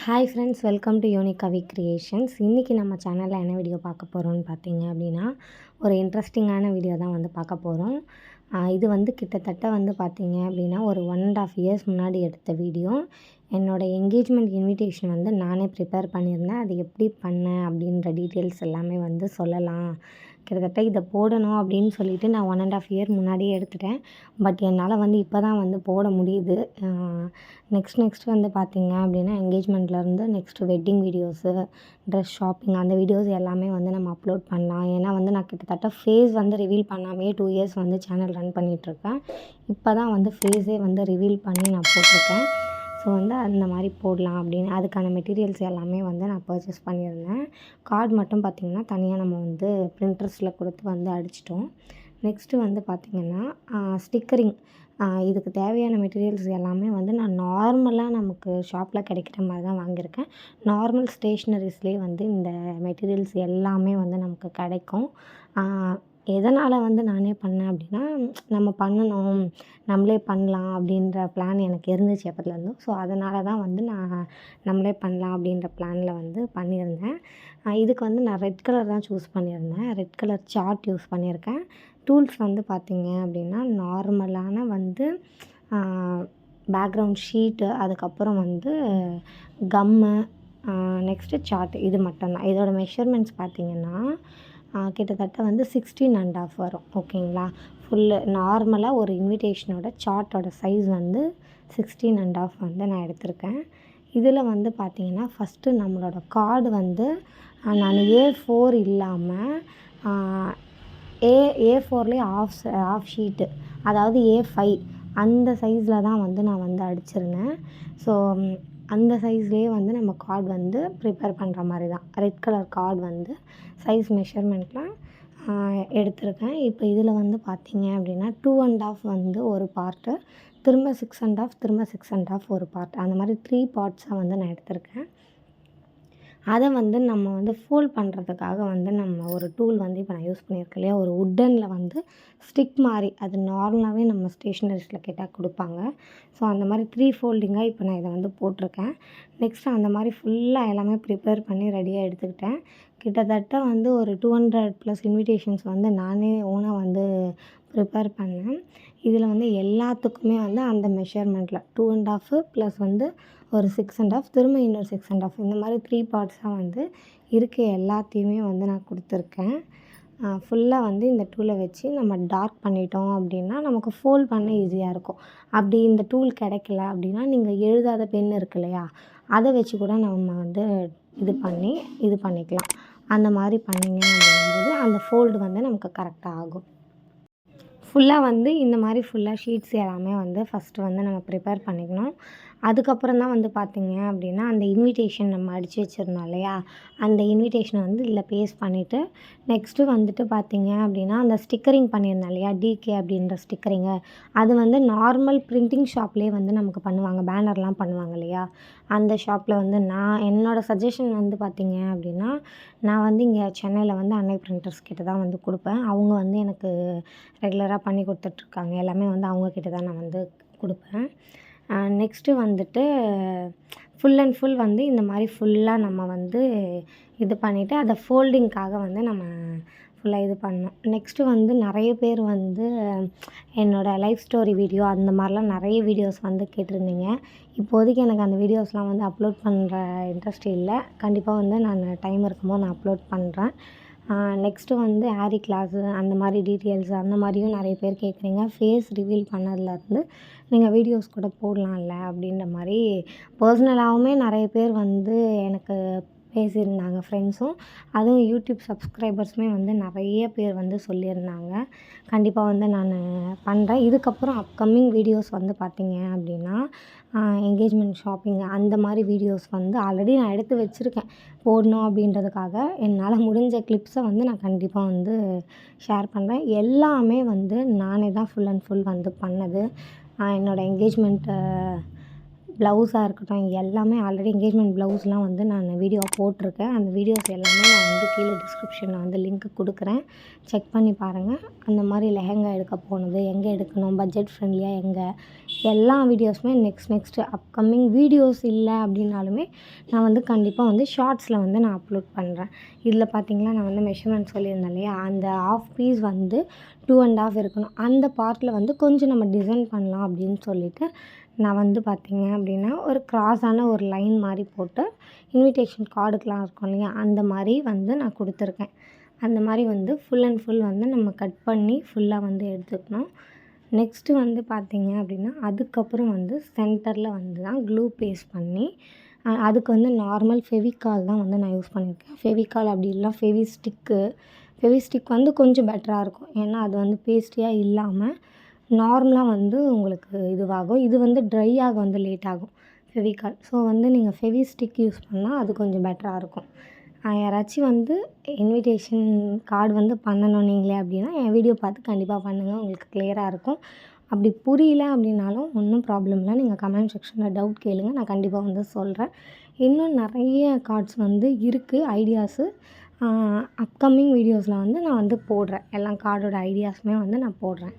Hi friends, welcome to Unikavi creations. இன்றைக்கி நம்ம சேனலில் என்ன வீடியோ பார்க்க போகிறோம்னு பார்த்தீங்க அப்படின்னா, ஒரு இன்ட்ரெஸ்டிங்கான வீடியோ தான் வந்து பார்க்க போகிறோம். இது வந்து கிட்டத்தட்ட வந்து பார்த்தீங்க அப்படின்னா ஒரு 1.5 இயர்ஸ் முன்னாடி எடுத்த வீடியோ. என்னோடய என்கேஜ்மெண்ட் இன்விடேஷன் வந்து நானே ப்ரிப்பேர் பண்ணியிருந்தேன். அது எப்படி பண்ணேன் அப்படின்ற டீட்டெயில்ஸ் எல்லாமே வந்து சொல்லலாம். கிட்டத்தட்ட இதை போடணும் அப்படின்னு சொல்லிட்டு நான் 1.5 இயர் முன்னாடியே எடுத்துட்டேன். பட் என்னால் வந்து இப்போ தான் வந்து போட முடியுது. நெக்ஸ்ட் வந்து பார்த்தீங்க அப்படின்னா என்கேஜ்மெண்ட்லேருந்து next wedding videos, dress shopping அந்த வீடியோஸ் எல்லாமே வந்து நம்ம அப்லோட் பண்ணலாம். ஏன்னா வந்து நான் கிட்டத்தட்ட ஃபேஸ் வந்து ரிவீல் பண்ணாமையே 2 இயர்ஸ் வந்து சேனல் ரன் பண்ணிகிட்ருக்கேன். இப்போ தான் வந்து ஃபேஸே வந்து ரிவீல் பண்ணி நான் போட்டிருக்கேன். ஸோ வந்து அந்த மாதிரி போடலாம் அப்படின்னு அதுக்கான மெட்டீரியல்ஸ் எல்லாமே வந்து நான் பர்ச்சேஸ் பண்ணியிருந்தேன். கார்டு மட்டும் பார்த்திங்கன்னா தனியாக நம்ம வந்து பிரிண்டர்ஸில் கொடுத்து வந்து அடிச்சிட்டோம். நெக்ஸ்ட்டு வந்து பார்த்திங்கன்னா ஸ்டிக்கரிங். இதுக்கு தேவையான மெட்டீரியல்ஸ் எல்லாமே வந்து நான் நார்மலாக நமக்கு ஷாப்பில் கிடைக்கிற மாதிரி தான் வாங்கியிருக்கேன். நார்மல் ஸ்டேஷ்னரிஸ்லேயே வந்து இந்த மெட்டீரியல்ஸ் எல்லாமே வந்து நமக்கு கிடைக்கும். எதனால் வந்து நானே பண்ணேன் அப்படின்னா, நம்ம பண்ணணும், நம்மளே பண்ணலாம் அப்படின்ற பிளான் எனக்கு இருந்துச்சு எப்போத்துலேருந்தும். ஸோ அதனால தான் வந்து நான் நம்மளே பண்ணலாம் அப்படின்ற பிளானில் வந்து பண்ணியிருந்தேன். இதுக்கு வந்து நான் ரெட் கலர் தான் சூஸ் பண்ணியிருந்தேன். ரெட் கலர் சார்ட் யூஸ் பண்ணியிருக்கேன். டூல்ஸ் வந்து பார்த்திங்க அப்படின்னா நார்மலான வந்து பேக்ரவுண்ட் ஷீட்டு, அதுக்கப்புறம் வந்து கம்மு, நெக்ஸ்ட்டு சார்ட்டு இது மட்டும்தான். இதோட மெஷர்மெண்ட்ஸ் பார்த்திங்கன்னா கிட்டத்தட்ட வந்து 16.5 வரும். ஓகேங்களா? ஃபுல்லு நார்மலாக ஒரு இன்விடேஷனோட சார்ட்டோட சைஸ் வந்து 16.5 வந்து நான் எடுத்திருக்கேன். இதில் வந்து பார்த்திங்கன்னா ஃபஸ்ட்டு நம்மளோட கார்டு வந்து நான் A4 இல்லாமல் A4லேயே ஆஃப் ஷீட்டு, அதாவது A5 அந்த சைஸில் தான் வந்து நான் வந்து அடிச்சிருந்தேன். ஸோ அந்த சைஸ்லேயே வந்து நம்ம கார்டு வந்து ப்ரிப்பேர் பண்ணுற மாதிரி தான். ரெட் கலர் கார்டு வந்து சைஸ் மெஷர்மெண்ட்லாம் எடுத்திருக்கேன். இப்போ இதில் வந்து பார்த்திங்க அப்படின்னா 2.5 வந்து ஒரு பார்ட்டு, திரும்ப 6.5, திரும்ப 6.5 ஒரு பார்ட், அந்த மாதிரி 3 பார்ட்ஸாக வந்து நான் எடுத்திருக்கேன். அதை வந்து நம்ம வந்து ஃபோல்ட் பண்ணுறதுக்காக வந்து நம்ம ஒரு டூல் வந்து இப்போ நான் யூஸ் பண்ணியிருக்கேன் இல்லையா, ஒரு வுட்டனில் வந்து ஸ்டிக் மாதிரி, அது நார்மலாகவே நம்ம ஸ்டேஷ்னரிஸில் கேட்டால் கொடுப்பாங்க. ஸோ அந்த மாதிரி 3 ஃபோல்டிங்காக இப்போ நான் இதை வந்து போட்டிருக்கேன். நெக்ஸ்ட்டு அந்த மாதிரி ஃபுல்லாக எல்லாமே ப்ரிப்பேர் பண்ணி ரெடியாக எடுத்துக்கிட்டேன். கிட்டத்தட்ட வந்து ஒரு 200+ இன்விடேஷன்ஸ் வந்து நானே ஓனாக வந்து ப்ரிப்பேர் பண்ணேன். இதில் வந்து எல்லாத்துக்குமே வந்து அந்த மெஷர்மெண்ட்டில் 2.5 ப்ளஸ் வந்து ஒரு 6.5, திரும்ப இன்னொரு 6.5, இந்த மாதிரி 3 பார்ட்ஸாக வந்து இருக்க எல்லாத்தையுமே வந்து நான் கொடுத்துருக்கேன். ஃபுல்லாக வந்து இந்த டூலை வச்சு நம்ம டார்க் பண்ணிட்டோம் அப்படின்னா நமக்கு ஃபோல்ட் பண்ண ஈஸியாக இருக்கும். அப்படி இந்த டூல் கிடைக்கல அப்படின்னா நீங்கள் எழுதாத பென் இருக்கு இல்லையா, அதை வச்சு கூட நம்ம வந்து இது பண்ணிக்கலாம். அந்த மாதிரி பண்ணிங்க அப்படிங்கும்போது அந்த ஃபோல்டு வந்து நமக்கு கரெக்டாக ஆகும். ஃபுல்லாக வந்து இந்த மாதிரி ஃபுல்லாக ஷீட்ஸ் எல்லாமே வந்து ஃபஸ்ட்டு வந்து நம்ம ப்ரிப்பேர் பண்ணிக்கணும். அதுக்கப்புறம் தான் வந்து பார்த்திங்க அப்படின்னா அந்த இன்விடேஷன் நம்ம அடித்து வச்சுருந்தோம் இல்லையா, அந்த இன்விடேஷனை வந்து இதில் பேஸ்ட் பண்ணிவிட்டு நெக்ஸ்ட்டு வந்துட்டு பார்த்திங்க அப்படின்னா அந்த ஸ்டிக்கரிங் பண்ணியிருந்தோம் இல்லையா, டிகே அப்படின்ற ஸ்டிக்கரிங்கு, அது வந்து நார்மல் பிரிண்டிங் ஷாப்லேயே வந்து நமக்கு பண்ணுவாங்க, பேனர்லாம் பண்ணுவாங்க இல்லையா, அந்த ஷாப்பில் வந்து என்னோடய சஜஷன் வந்து பார்த்திங்க அப்படின்னா, நான் வந்து இங்கே சென்னையில் வந்து அன்னை பிரிண்டர்ஸ் கிட்ட தான் வந்து கொடுப்பேன். அவங்க வந்து எனக்கு ரெகுலராக பண்ணி கொடுத்துட்ருக்காங்க. எல்லாமே வந்து அவங்கக்கிட்ட தான் நான் வந்து கொடுப்பேன். நெக்ஸ்ட்டு வந்துட்டு ஃபுல் அண்ட் ஃபுல் வந்து இந்த மாதிரி ஃபுல்லாக நம்ம வந்து இது பண்ணிவிட்டு அதை ஃபோல்டிங்க்காக வந்து நம்ம ஃபுல்லாக இது பண்ணோம். நெக்ஸ்ட்டு வந்து நிறைய பேர் வந்து என்னோடய லைஃப் ஸ்டோரி வீடியோ அந்த மாதிரிலாம் நிறைய வீடியோஸ் வந்து கேட்டிருந்தீங்க. இப்போதைக்கு எனக்கு அந்த வீடியோஸ்லாம் வந்து அப்லோட் பண்ணுற இன்ட்ரெஸ்ட் இல்லை. கண்டிப்பாக வந்து நான் டைம் இருக்கும்போது நான் அப்லோட் பண்ணுறேன். நெக்ஸ்ட்டு வந்து ஆரி கிளாஸு அந்த மாதிரி டீட்டெயில்ஸ் அந்த மாதிரியும் நிறைய பேர் கேட்குறீங்க. ஃபேஸ் ரிவீல் பண்ணதுலேருந்து நீங்கள் வீடியோஸ் கூட போடலாம்ல அப்படின்ற மாதிரி பர்சனலாகவுமே நிறைய பேர் வந்து எனக்கு பேசியிருந்தாங்க, ஃப்ரெண்ட்ஸும். அதுவும் யூடியூப் சப்ஸ்கிரைபர்ஸுமே வந்து நிறைய பேர் வந்து சொல்லியிருந்தாங்க. கண்டிப்பாக வந்து நான் பண்ணுறேன். இதுக்கப்புறம் அப்கமிங் வீடியோஸ் வந்து பார்த்திங்க அப்படின்னா என்கேஜ்மெண்ட் ஷாப்பிங் அந்த மாதிரி வீடியோஸ் வந்து ஆல்ரெடி நான் எடுத்து வச்சுருக்கேன் போடணும் அப்படின்றதுக்காக. என்னால் முடிஞ்ச கிளிப்ஸை வந்து நான் கண்டிப்பாக வந்து ஷேர் பண்ணுறேன். எல்லாமே வந்து நானே தான் ஃபுல் அண்ட் ஃபுல் வந்து பண்ணது. என்னோடய என்கேஜ்மெண்ட்டு ப்ளவுஸாக இருக்கட்டும் எல்லாமே ஆல்ரெடி என்கேஜ்மெண்ட் ப்ளவுஸ்லாம் வந்து நான் வீடியோ போட்டிருக்கேன். அந்த வீடியோஸ் எல்லாமே நான் வந்து கீழே டிஸ்கிரிப்ஷனில் வந்து லிங்க் கொடுக்குறேன். செக் பண்ணி பாருங்கள். அந்த மாதிரி லெஹெங்கா எடுக்க போனது, எங்கே எடுக்கணும், பட்ஜெட் ஃப்ரெண்ட்லியாக எங்கே, எல்லா வீடியோஸுமே நெக்ஸ்ட்டு அப்கமிங் வீடியோஸ் இல்லை அப்படின்னாலுமே நான் வந்து கண்டிப்பாக வந்து ஷார்ட்ஸில் வந்து நான் அப்லோட் பண்ணுறேன். இதில் பார்த்தீங்களா நான் வந்து மெஷர்மெண்ட் சொல்லியிருந்தேன் இல்லையா, அந்த ஆஃப் பீஸ் வந்து 2 1/2 இருக்கணும். அந்த பார்ட்டில் வந்து கொஞ்சம் நம்ம டிசைன் பண்ணலாம் அப்படின்னு சொல்லிட்டு நான் வந்து பார்த்தீங்க அப்படின்னா ஒரு கிராஸான ஒரு லைன் மாதிரி போட்டு இன்விடேஷன் கார்டுக்கெலாம் இருக்கும் இல்லையா, அந்த மாதிரி வந்து நான் கொடுத்துருக்கேன். அந்த மாதிரி வந்து ஃபுல் அண்ட் ஃபுல் வந்து நம்ம கட் பண்ணி ஃபுல்லாக வந்து எடுத்துக்கணும். நெக்ஸ்ட்டு வந்து பார்த்தீங்க அப்படின்னா அதுக்கப்புறம் வந்து சென்டரில் வந்து தான் க்ளூ பேஸ்ட் பண்ணி அதுக்கு வந்து நார்மல் ஃபெவிகால் தான் வந்து நான் யூஸ் பண்ணியிருக்கேன். ஃபெவிகால் அப்படி இல்லைனா ஃபெவிஸ்டிக் வந்து கொஞ்சம் பெட்டராக இருக்கும். ஏன்னா அது வந்து பேஸ்டியாக இல்லாமல் நார்மலாக வந்து உங்களுக்கு இதுவாகும். இது வந்து ட்ரை ஆக வந்து லேட் ஆகும் ஃபெவிகால். ஸோ வந்து நீங்கள் ஃபெவிஸ்டிக் யூஸ் பண்ணால் அது கொஞ்சம் பெட்டராக இருக்கும். யாராச்சும் வந்து இன்விடேஷன் கார்டு வந்து பண்ணணும் நீங்களே அப்படின்னா என் வீடியோ பார்த்து கண்டிப்பாக பண்ணுங்கள். உங்களுக்கு கிளியராக இருக்கும். அப்படி புரியல அப்படின்னாலும் ஒன்றும் ப்ராப்ளம் இல்லை. நீங்கள் கமெண்ட் செக்ஷனில் டவுட் கேளுங்க. நான் கண்டிப்பாக வந்து சொல்கிறேன். இன்னும் நிறைய கார்ட்ஸ் வந்து இருக்குது ஐடியாஸு. அப்கமிங் வீடியோஸில் வந்து நான் வந்து போடுறேன். எல்லா கார்டோட ஐடியாஸுமே வந்து நான் போடுறேன்.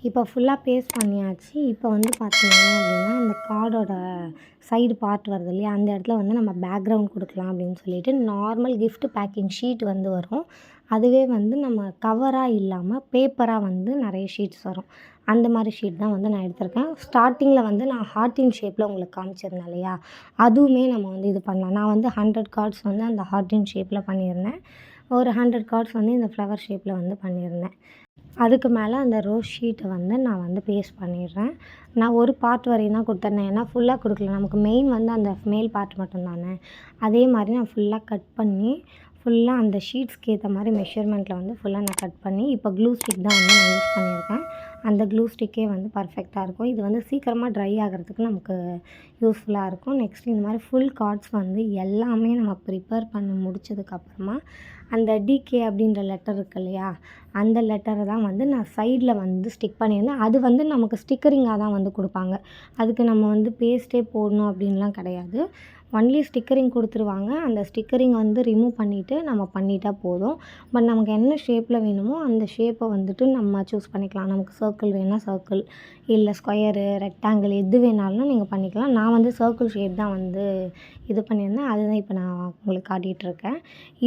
இப்போ ஃபுல்லாக பேஸ்ட் பண்ணியாச்சு. இப்போ வந்து பார்த்தீங்க அப்படின்னா அந்த கார்டோட சைடு பார்ட் வருது இல்லையா, அந்த இடத்துல வந்து நம்ம பேக்ரவுண்ட் கொடுக்கலாம் அப்படின்னு சொல்லிட்டு நார்மல் கிஃப்ட் பேக்கிங் ஷீட் வந்து வரும். அதுவே வந்து நம்ம கவராக இல்லாமல் பேப்பராக வந்து நிறைய ஷீட்ஸ் வரும். அந்த மாதிரி ஷீட் தான் வந்து நான் எடுத்திருக்கேன். ஸ்டார்டிங்கில் வந்து நான் ஹார்ட்டின் ஷேப்பில் உங்களுக்கு காமிச்சிருந்தேன் இல்லையா, அதுவுமே நம்ம வந்து இது பண்ணலாம். நான் வந்து 100 கார்ட்ஸ் வந்து அந்த ஹார்ட்டின் ஷேப்பில் பண்ணியிருந்தேன். ஒரு 100 கார்ட்ஸ் வந்து இந்த ஃப்ளவர் ஷேப்பில் வந்து பண்ணியிருந்தேன். அதுக்கு மேலே அந்த ரோஸ் ஷீட்டை வந்து நான் வந்து பேஸ்ட் பண்ணிடுறேன். நான் ஒரு பார்ட் வரையும் தான் கொடுத்துருந்தேன். ஏன்னா ஃபுல்லாக கொடுக்கல. நமக்கு மெயின் வந்து அந்த மேல் பார்ட் மட்டும் தானே. அதே மாதிரி நான் ஃபுல்லாக கட் பண்ணி ஃபுல்லாக அந்த ஷீட்ஸ்க்கு ஏற்ற மாதிரி மெஷர்மெண்ட்டில் வந்து ஃபுல்லாக நான் கட் பண்ணி இப்போ க்ளூ ஸ்டிக் தான் வந்து நான் யூஸ் பண்ணியிருக்கேன். அந்த க்ளூ ஸ்டிக்கே வந்து பர்ஃபெக்டாக இருக்கும். இது வந்து சீக்கிரமாக ட்ரை ஆகிறதுக்கு நமக்கு யூஸ்ஃபுல்லாக இருக்கும். நெக்ஸ்ட் இந்த மாதிரி ஃபுல் கார்ட்ஸ் வந்து எல்லாமே நம்ம ப்ரிப்பேர் பண்ணி முடிச்சதுக்கப்புறமா அந்த டிகே அப்படின்ற லெட்டர் இருக்கு இல்லையா, அந்த லெட்டரை தான் வந்து நான் சைடில் வந்து ஸ்டிக் பண்ணியிருந்தேன். அது வந்து நமக்கு ஸ்டிக்கரிங்காக தான் வந்து கொடுப்பாங்க. அதுக்கு நம்ம வந்து பேஸ்ட்டே போடணும் அப்படின்லாம் கிடையாது. ஒன்லி ஸ்டிக்கரிங் கொடுத்துருவாங்க. அந்த ஸ்டிக்கரிங் வந்து ரிமூவ் பண்ணிவிட்டு நம்ம பண்ணிட்டால் போதும். பட் நமக்கு என்ன ஷேப்பில் வேணுமோ அந்த ஷேப்பை வந்துட்டு நம்ம சூஸ் பண்ணிக்கலாம். நமக்கு சர்க்கிள் வேணும்னா சர்க்கிள், இல்லை ஸ்கொயரு, ரெக்டாங்கிள் எது வேணாலும் நீங்கள் பண்ணிக்கலாம். நான் வந்து சர்க்கிள் ஷேப் தான் வந்து இது பண்ணியிருந்தேன். அதுதான் இப்போ நான் உங்களுக்கு காட்டிகிட்ருக்கேன்.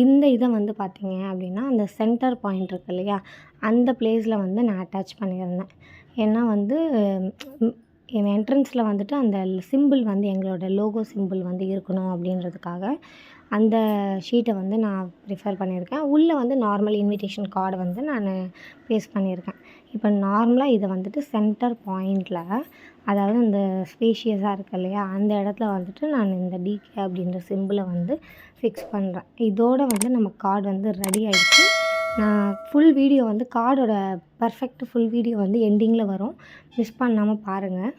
இந்த இதை வந்து பார்த்தீங்க அப்படின்னா அந்த சென்டர் பாயிண்ட் இருக்கு இல்லையா, அந்த பிளேஸில் வந்து நான் அட்டாச் பண்ணியிருந்தேன். ஏன்னா வந்து என் என்ட்ரன்ஸில் வந்துட்டு அந்த சிம்பிள் வந்து எங்களோட லோகோ சிம்பிள் வந்து இருக்கணும் அப்படின்றதுக்காக அந்த ஷீட்டை வந்து நான் ப்ரிஃபர் பண்ணியிருக்கேன். உள்ளே வந்து நார்மல் இன்விடேஷன் கார்டு வந்து நான் பேஸ்ட் பண்ணியிருக்கேன். இப்போ நார்மலாக இதை வந்துட்டு சென்டர் பாயிண்டில், அதாவது இந்த ஸ்பேஷியஸாக இருக்கு இல்லையா, அந்த இடத்துல வந்துட்டு நான் இந்த டிகே அப்படின்ற சிம்பிளை வந்து ஃபிக்ஸ் பண்ணுறேன். இதோடு வந்து நம்ம கார்டு வந்து ரெடி ஆகிடுச்சு. நான் ஃபுல் வீடியோ வந்து கார்டோட பர்ஃபெக்ட் ஃபுல் வீடியோ வந்து எண்டிங்கில் வரும். மிஸ் பண்ணாமல் பாருங்கள்.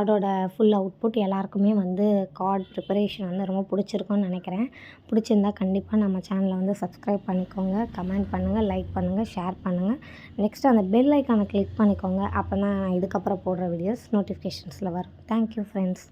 கார்டோட ஃபுல் அவுட்புட் எல்லாருக்குமே வந்து கார்ட் ப்ரிப்பரேஷன் வந்து ரொம்ப பிடிச்சிருக்கும்னு நினைக்கிறேன். பிடிச்சிருந்தா கண்டிப்பாக நம்ம சேனலை வந்து சப்ஸ்கிரைப் பண்ணிக்கோங்க, கமெண்ட் பண்ணுங்கள், லைக் பண்ணுங்கள், ஷேர் பண்ணுங்கள். நெக்ஸ்ட்டு அந்த பெல் ஐக்கானை கிளிக் பண்ணிக்கோங்க. அப்போ தான் இதுக்கப்புறம் போடுற வீடியோஸ் நோட்டிஃபிகேஷன்ஸில் வரும். Thank you friends.